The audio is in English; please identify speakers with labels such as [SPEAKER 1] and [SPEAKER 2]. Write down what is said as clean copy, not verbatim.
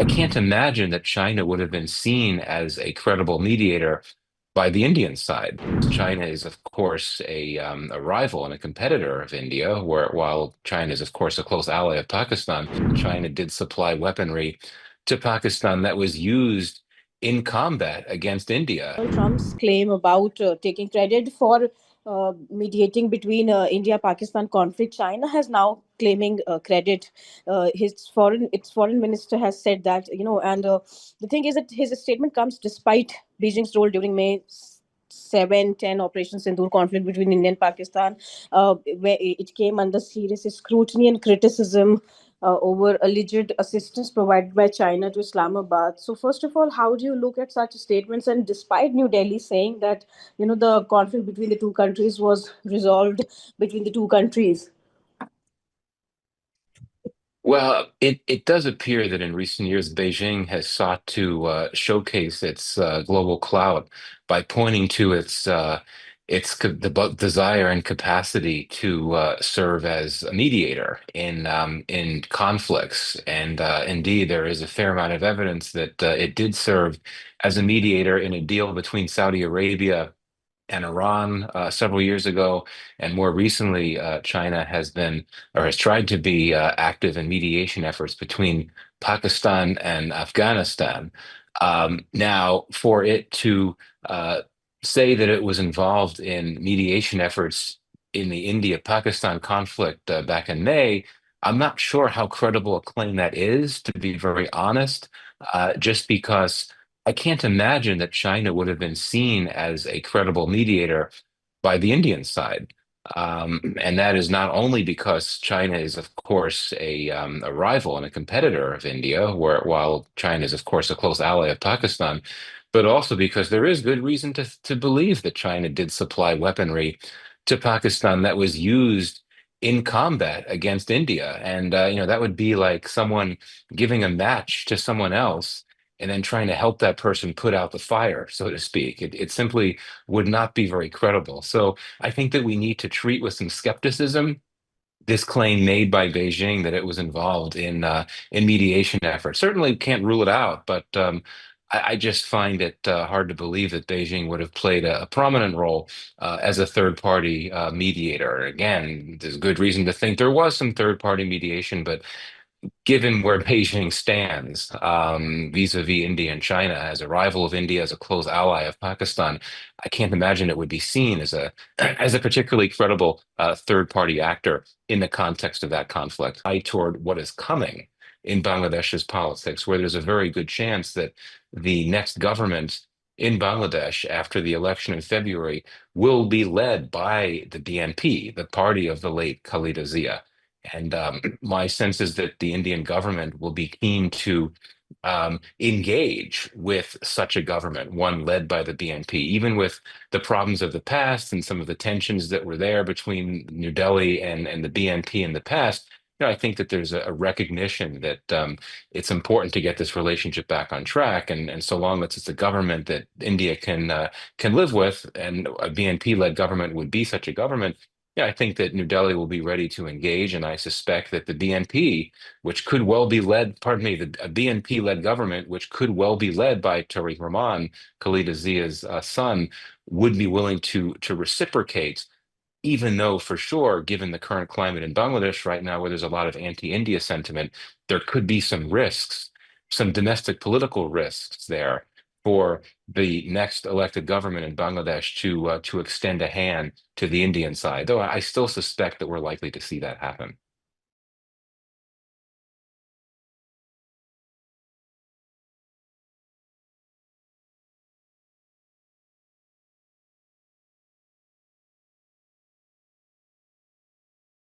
[SPEAKER 1] I can't imagine that China would have been seen as a credible mediator by the Indian side. China is, of course, a rival and a competitor of India, where while China is, of course, a close ally of Pakistan, China did supply weaponry to Pakistan that was used in combat against India.
[SPEAKER 2] Donald Trump's claim about taking credit for mediating between India-Pakistan conflict, China has now claiming credit. Its foreign minister has said that, and the thing is that his statement comes despite Beijing's role during May 7-10 Operation Sindoor conflict between India and Pakistan, where it came under serious scrutiny and criticism over alleged assistance provided by China to Islamabad. So, first of all, how do you look at such statements? And despite New Delhi saying that the conflict between the two countries was resolved between the two countries.
[SPEAKER 1] Well, it does appear that in recent years, Beijing has sought to showcase its global clout by pointing to its desire and capacity to serve as a mediator in conflicts. And indeed, there is a fair amount of evidence that it did serve as a mediator in a deal between Saudi Arabia and Iran several years ago, and more recently, China has been or has tried to be active in mediation efforts between Pakistan and Afghanistan. Now, for it to say that it was involved in mediation efforts in the India-Pakistan conflict back in May, I'm not sure how credible a claim that is, to be very honest, just because I can't imagine that China would have been seen as a credible mediator by the Indian side. And that is not only because China is, of course, a rival and a competitor of India, where while China is, of course, a close ally of Pakistan, but also because there is good reason to believe that China did supply weaponry to Pakistan that was used in combat against India. And that would be like someone giving a match to someone else and then trying to help that person put out the fire, so to speak. It simply would not be very credible. So I think that we need to treat with some skepticism this claim made by Beijing that it was involved in mediation efforts. Certainly can't rule it out, but I just find it hard to believe that Beijing would have played a prominent role as a third party mediator. Again, there's good reason to think there was some third party mediation, but given where Beijing stands vis-a-vis India and China as a rival of India, as a close ally of Pakistan, I can't imagine it would be seen as a as a particularly credible third-party actor in the context of that conflict. Eye toward what is coming in Bangladesh's politics, where there's a very good chance that the next government in Bangladesh after the election in February will be led by the BNP, the party of the late Khalida Zia. And my sense is that the Indian government will be keen to engage with such a government, one led by the BNP, even with the problems of the past and some of the tensions that were there between New Delhi and the BNP in the past. I think that there's a recognition that it's important to get this relationship back on track, and so long as it's a government that India can live with, and a BNP-led government would be such a government, yeah, I think that New Delhi will be ready to engage, and I suspect that the BNP, which could well be led, pardon me, a BNP-led government, which could well be led by Tariq Rahman, Khalida Zia's son, would be willing to reciprocate, even though for sure, given the current climate in Bangladesh right now, where there's a lot of anti-India sentiment, there could be some risks, some domestic political risks there for the next elected government in Bangladesh to extend a hand to the Indian side. Though I still suspect that we're likely to see that happen.